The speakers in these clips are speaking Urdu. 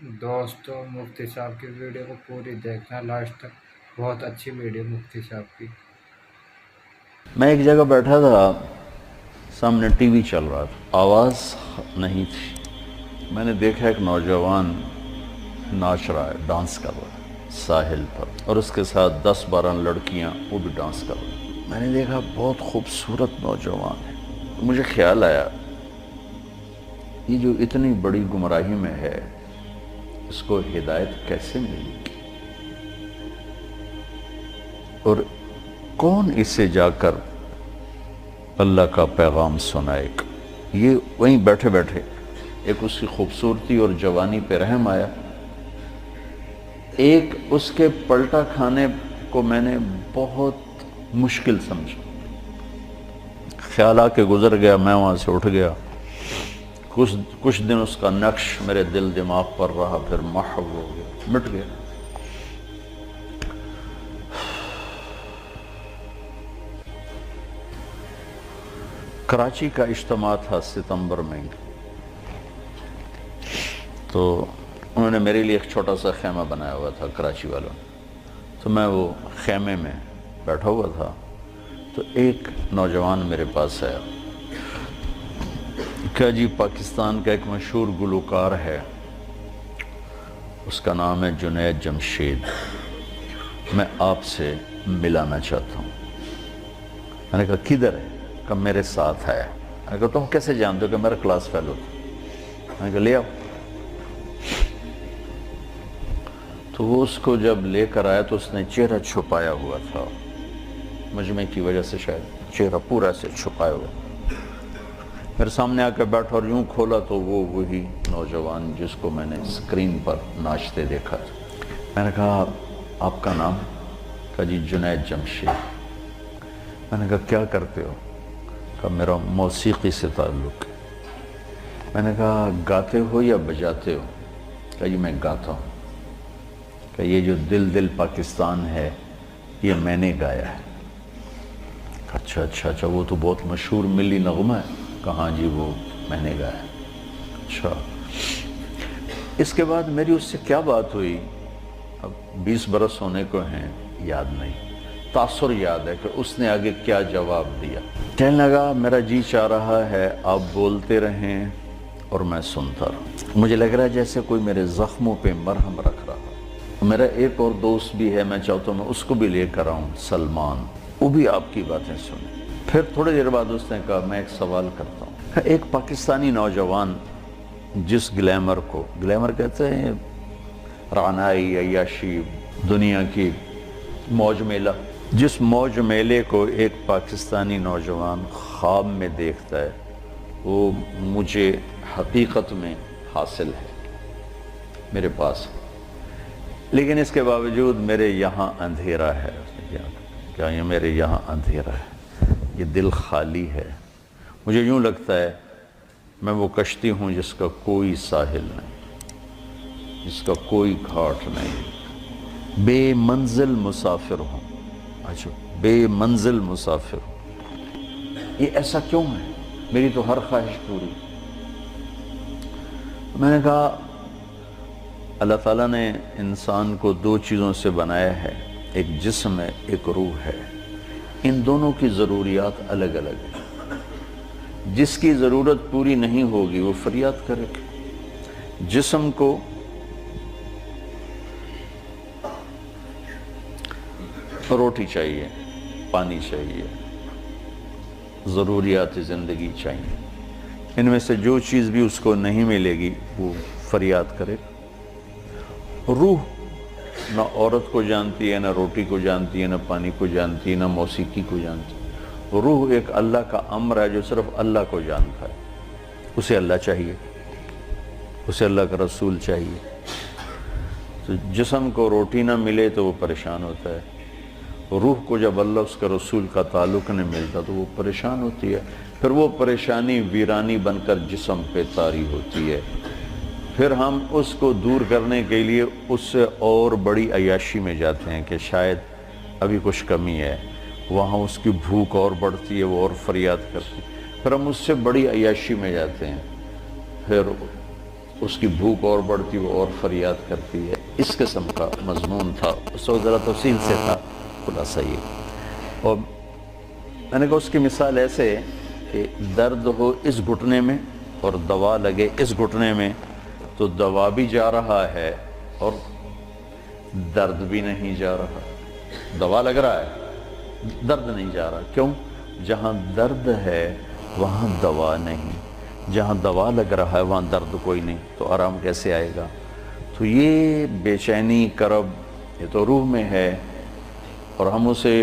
دوستوں مفتی صاحب کی ویڈیو کو پوری دیکھنا لاسٹ تک، بہت اچھی ویڈیو مفتی صاحب کی۔ میں ایک جگہ بیٹھا تھا، سامنے ٹی وی چل رہا تھا، آواز نہیں تھی۔ میں نے دیکھا ایک نوجوان ناچ رہا ہے، ڈانس کر رہا ہے ساحل پر، اور اس کے ساتھ 10-12 لڑکیاں وہ بھی ڈانس کر رہی ہیں۔ میں نے دیکھا بہت خوبصورت نوجوان ہے۔ مجھے خیال آیا یہ جو اتنی بڑی گمراہی میں ہے اس کو ہدایت کیسے ملے گی، اور کون اسے جا کر اللہ کا پیغام سنائے گا۔ یہ وہیں بیٹھے بیٹھے ایک اس کی خوبصورتی اور جوانی پہ رحم آیا، ایک اس کے پلٹا کھانے کو میں نے بہت مشکل سمجھا۔ خیال آ کے گزر گیا، میں وہاں سے اٹھ گیا۔ کچھ دن اس کا نقش میرے دل دماغ پر رہا، پھر محو ہو گیا، مٹ گیا۔ کراچی کا اجتماع تھا ستمبر میں، تو انہوں نے میرے لیے ایک چھوٹا سا خیمہ بنایا ہوا تھا کراچی والوں نے، تو میں وہ خیمے میں بیٹھا ہوا تھا، تو ایک نوجوان میرے پاس آیا کہ جی پاکستان کا ایک مشہور گلوکار ہے، اس کا نام ہے جنید جمشید، میں آپ سے ملانا چاہتا ہوں۔ میں نے کہا کدھر ہے؟ کہ میرے ساتھ ہے۔ میں نے کہا تم کیسے جانتے ہو؟ کہ میرا کلاس فیلو تھا۔ میں نے کہا لے آؤ۔ تو وہ اس کو جب لے کر آیا تو اس نے چہرہ چھپایا ہوا تھا، مجمع کی وجہ سے شاید چہرہ پورا سے چھپایا ہوا۔ میرے سامنے آ کے بیٹھا اور یوں کھولا تو وہ وہی نوجوان جس کو میں نے اسکرین پر ناچتے دیکھا تھا۔ میں نے کہا آپ کا نام؟ کہا جی جنید جمشید۔ میں نے کہا کیا کرتے ہو؟ کہا میرا موسیقی سے تعلق ہے۔ میں نے کہا گاتے ہو یا بجاتے ہو؟ کہا جی میں گاتا ہوں۔ کہ یہ جو دل دل پاکستان ہے یہ میں نے گایا ہے۔ اچھا اچھا اچھا، وہ تو بہت مشہور ملی نغمہ ہے۔ کہاں جی وہ میں نے گایا ہے۔ اچھا، اس کے بعد میری اس سے کیا بات ہوئی، اب 20 برس ہونے کو ہیں، یاد نہیں۔ تاثر یاد ہے کہ اس نے آگے کیا جواب دیا۔ کہنے لگا میرا جی چاہ رہا ہے آپ بولتے رہیں اور میں سنتا رہوں۔ مجھے لگ رہا ہے جیسے کوئی میرے زخموں پہ مرہم رکھ رہا۔ میرا ایک اور دوست بھی ہے، میں چاہتا ہوں میں اس کو بھی لے کر آؤں، سلمان، وہ بھی آپ کی باتیں سنیں۔ پھر تھوڑی دیر بعد اس نے کہا میں ایک سوال کرتا ہوں۔ ایک پاکستانی نوجوان جس گلیمر کو، گلیمر کہتے ہیں رعنائی، عیاشی، دنیا کی موج میلہ، جس موج میلے کو ایک پاکستانی نوجوان خواب میں دیکھتا ہے، وہ مجھے حقیقت میں حاصل ہے، میرے پاس۔ لیکن اس کے باوجود میرے یہاں اندھیرا ہے۔ کیا یہ میرے یہاں اندھیرا ہے، یہ دل خالی ہے، مجھے یوں لگتا ہے میں وہ کشتی ہوں جس کا کوئی ساحل نہیں، جس کا کوئی گھاٹ نہیں، بے منزل مسافر ہوں۔ اچھا، بے منزل مسافر ہوں، یہ ایسا کیوں ہے؟ میری تو ہر خواہش پوری۔ میں نے کہا اللہ تعالیٰ نے انسان کو 2 چیزوں سے بنایا ہے، ایک جسم ہے، ایک روح ہے، ان دونوں کی ضروریات الگ الگ ہیں۔ جس کی ضرورت پوری نہیں ہوگی وہ فریاد کرے گا۔ جسم کو روٹی چاہیے، پانی چاہیے، ضروریات زندگی چاہیے، ان میں سے جو چیز بھی اس کو نہیں ملے گی وہ فریاد کرے گا۔ روح نہ عورت کو جانتی ہے، نہ روٹی کو جانتی ہے، نہ پانی کو جانتی ہے، نہ موسیقی کو جانتی ہے۔ روح ایک اللہ کا امر ہے جو صرف اللہ کو جانتا ہے، اسے اللہ چاہیے، اسے اللہ کا رسول چاہیے۔ تو جسم کو روٹی نہ ملے تو وہ پریشان ہوتا ہے، روح کو جب اللہ اس کا رسول کا تعلق نہیں ملتا تو وہ پریشان ہوتی ہے، پھر وہ پریشانی ویرانی بن کر جسم پہ طاری ہوتی ہے۔ پھر ہم اس کو دور کرنے کے لیے اس سے اور بڑی عیاشی میں جاتے ہیں کہ شاید ابھی کچھ کمی ہے، وہاں اس کی بھوک اور بڑھتی ہے، وہ اور فریاد کرتی ہے، پھر ہم اس سے بڑی عیاشی میں جاتے ہیں، پھر اس کی بھوک اور بڑھتی وہ اور فریاد کرتی ہے. اس قسم کا مضمون تھا. اس وقت ذرا تفصیل سے تھا خلاصہ یہ. اور میں نے کہا اس کی مثال ایسے کہ درد ہو اس گھٹنے میں اور دوا لگے اس گھٹنے میں تو دوا بھی جا رہا ہے اور درد بھی نہیں جا رہا. دوا لگ رہا ہے درد نہیں جا رہا. کیوں؟ جہاں درد ہے وہاں دوا نہیں، جہاں دوا لگ رہا ہے وہاں درد کوئی نہیں، تو آرام کیسے آئے گا؟ تو یہ بے چینی کرب یہ تو روح میں ہے اور ہم اسے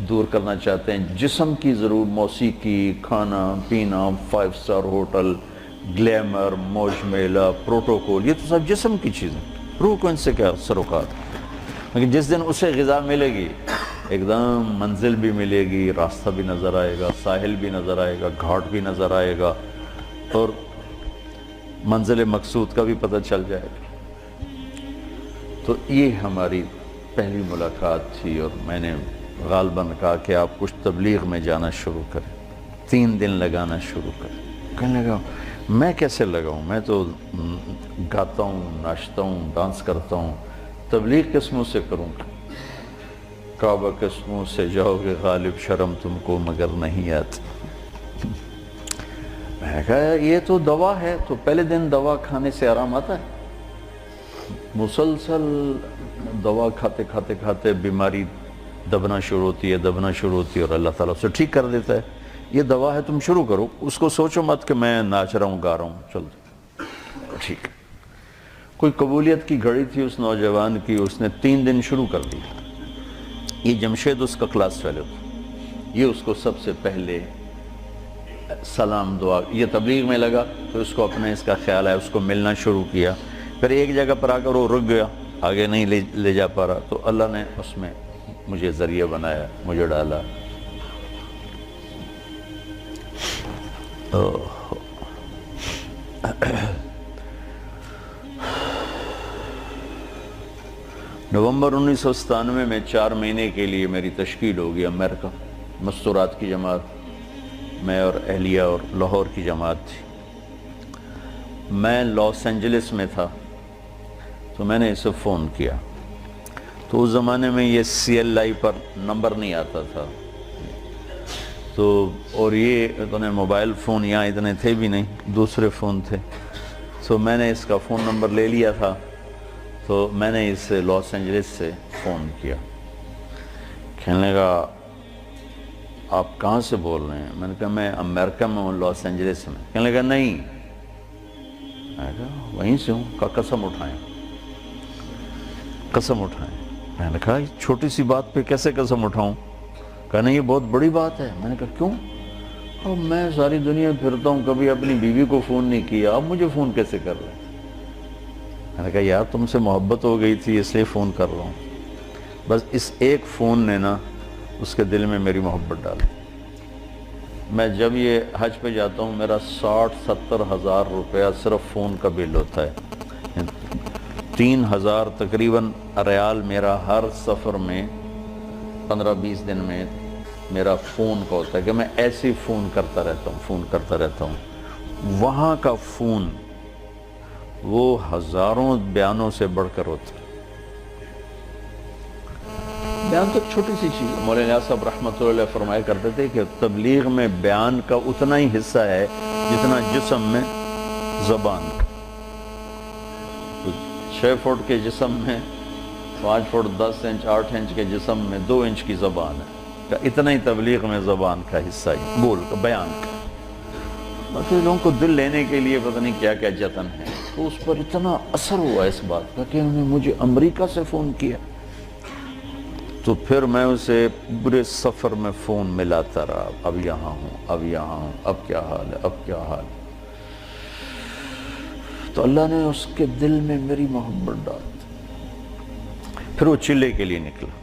دور کرنا چاہتے ہیں. جسم کی ضرور موسیقی، کھانا پینا، 5 اسٹار ہوٹل، گلیمر، موج میلہ، پروٹوکول، یہ تو سب جسم کی چیزیں. روح کو ان سے کیا سروکار؟ لیکن جس دن اسے غذا ملے گی ایک دم منزل بھی ملے گی، راستہ بھی نظر آئے گا، ساحل بھی نظر آئے گا، گھاٹ بھی نظر آئے گا اور منزل مقصود کا بھی پتہ چل جائے گا. تو یہ ہماری پہلی ملاقات تھی اور میں نے غالباً کہا کہ آپ کچھ تبلیغ میں جانا شروع کریں، 3 دن لگانا شروع کریں. کہنے لگا میں کیسے لگاؤں؟ میں تو گاتا ہوں، ناچتا ہوں، ڈانس کرتا ہوں، تبلیغ کس منہ سے کروں؟ کعبہ کس منہ سے جاؤ گے غالب، شرم تم کو مگر نہیں آتی. میں نے کہا یہ تو دوا ہے. تو پہلے دن دوا کھانے سے آرام آتا ہے؟ مسلسل دوا کھاتے کھاتے کھاتے بیماری دبنا شروع ہوتی ہے اور اللہ تعالیٰ اسے ٹھیک کر دیتا ہے. یہ دوا ہے، تم شروع کرو. اس کو سوچو مت کہ میں ناچ رہا ہوں، گا رہا ہوں. چل ٹھیک. کوئی قبولیت کی گھڑی تھی اس نوجوان کی، اس نے 3 دن شروع کر دی. یہ جمشید اس کا کلاس فیلو تھا. یہ اس کو سب سے پہلے سلام دعا، یہ تبلیغ میں لگا تو اس کو اپنے اس کا خیال ہے، اس کو ملنا شروع کیا. پھر ایک جگہ پر آ کر وہ رک گیا، آگے نہیں لے جا پا رہا. تو اللہ نے اس میں مجھے ذریعہ بنایا، مجھے ڈالا. نومبر 1997 میں 4 مہینے کے لیے میری تشکیل ہو گئی امریکہ. مستورات کی جماعت، میں اور اہلیہ اور لاہور کی جماعت تھی. میں لاس اینجلس میں تھا تو میں نے اسے فون کیا. تو اس زمانے میں یہ CLI پر نمبر نہیں آتا تھا تو، اور یہ اتنے موبائل فون یہاں اتنے تھے بھی نہیں، دوسرے فون تھے. تو میں نے اس کا فون نمبر لے لیا تھا. تو میں نے اس سے لاس اینجلس سے فون کیا. کہنے لگا آپ کہاں سے بول رہے ہیں؟ میں نے کہا میں امریکہ میں ہوں، لاس اینجلس میں. کہنے لگا نہیں، میں کہا وہیں سے ہوں. کہا قسم اٹھائیں، قسم اٹھائیں. میں نے کہا چھوٹی سی بات پہ کیسے قسم اٹھاؤں؟ کہا نہیں یہ بہت بڑی بات ہے. میں نے کہا کیوں؟ اب میں ساری دنیا پھرتا ہوں، کبھی اپنی بیوی کو فون نہیں کیا، اب مجھے فون کیسے کر رہے ہیں؟ میں نے کہا یار تم سے محبت ہو گئی تھی اس لیے فون کر رہا ہوں. بس اس ایک فون نے نا اس کے دل میں میری محبت ڈالی. میں جب یہ حج پہ جاتا ہوں میرا 60-70 ہزار روپیہ صرف فون کا بل ہوتا ہے. 3000 تقریباً ریال میرا ہر سفر میں 15-20 دن میں میرا فون کا ہوتا ہے کہ میں ایسے فون کرتا رہتا ہوں. وہاں کا فون وہ ہزاروں بیانوں سے بڑھ کر ہوتا ہے. بیان تو ایک چھوٹی سی چیز ہے. مولانا صاحب رحمۃ اللہ علیہ فرمایا کرتے تھے کہ تبلیغ میں بیان کا اتنا ہی حصہ ہے جتنا جسم میں زبان کا. 6 فٹ کے جسم میں 5 فٹ 10 انچ 8 انچ کے جسم میں 2 انچ کی زبان ہے. اتنا ہی تبلیغ میں زبان کا حصہ ہے، بول کا، بیان کا. باقی لوگوں کو دل لینے کے لیے پتہ نہیں کیا کیا جتن ہے. تو اس پر اتنا اثر ہوا اس بات کا کہ انہوں نے مجھے امریکہ سے فون کیا. تو پھر میں اسے پورے سفر میں فون ملاتا رہا، اب یہاں ہوں، اب کیا حال ہے. تو اللہ نے اس کے دل میں میری محبت ڈال دی. پھر وہ چلے کے لیے نکلا.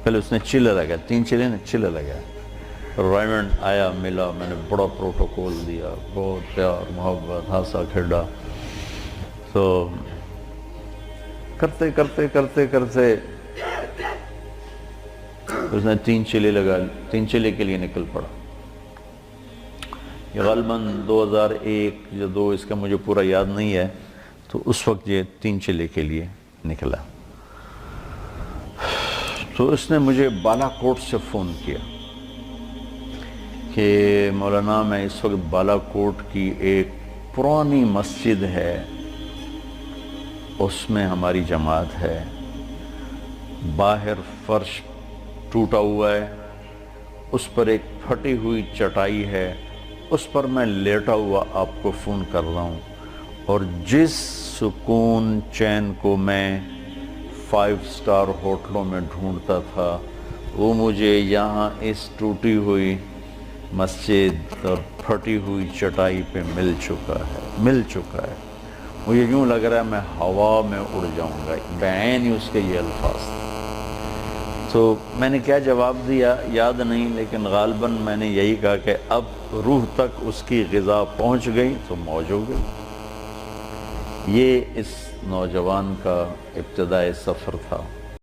پہلے اس نے چلے لگا، 3 چلے نے چلے لگا. ریمنڈ آیا، ملا، میں نے بڑا پروٹوکول دیا، بہت پیار محبت، ہنسا کھیڈا. تو کرتے کرتے کرتے کرتے اس نے 3 چلے لگا، 3 چلے کے لیے نکل پڑا. یہ غالباً 2001 یا 2 اس کا مجھے پورا یاد نہیں ہے، تو اس وقت یہ 3 چلے کے لیے نکلا۔ تو اس نے مجھے بالا کوٹ سے فون کیا کہ مولانا میں اس وقت بالا کوٹ کی ایک پرانی مسجد ہے، اس میں ہماری جماعت ہے، باہر فرش ٹوٹا ہوا ہے، اس پر ایک پھٹی ہوئی چٹائی ہے، اس پر میں لیٹا ہوا آپ کو فون کر رہا ہوں، اور جس سکون چین کو میں 5 سٹار ہوٹلوں میں ڈھونڈتا تھا وہ مجھے یہاں اس ٹوٹی ہوئی مسجد اور پھٹی ہوئی چٹائی پہ مل چکا ہے۔ مجھے یوں لگ رہا ہے میں ہوا میں اڑ جاؤں گا، بعین ہی اس کے یہ الفاظ تھے۔ تو میں نے کیا جواب دیا یاد نہیں، لیکن غالباً میں نے یہی کہا کہ اب روح تک اس کی غذا پہنچ گئی تو موج ہو گئی۔ یہ اس نوجوان کا ابتدائی سفر تھا۔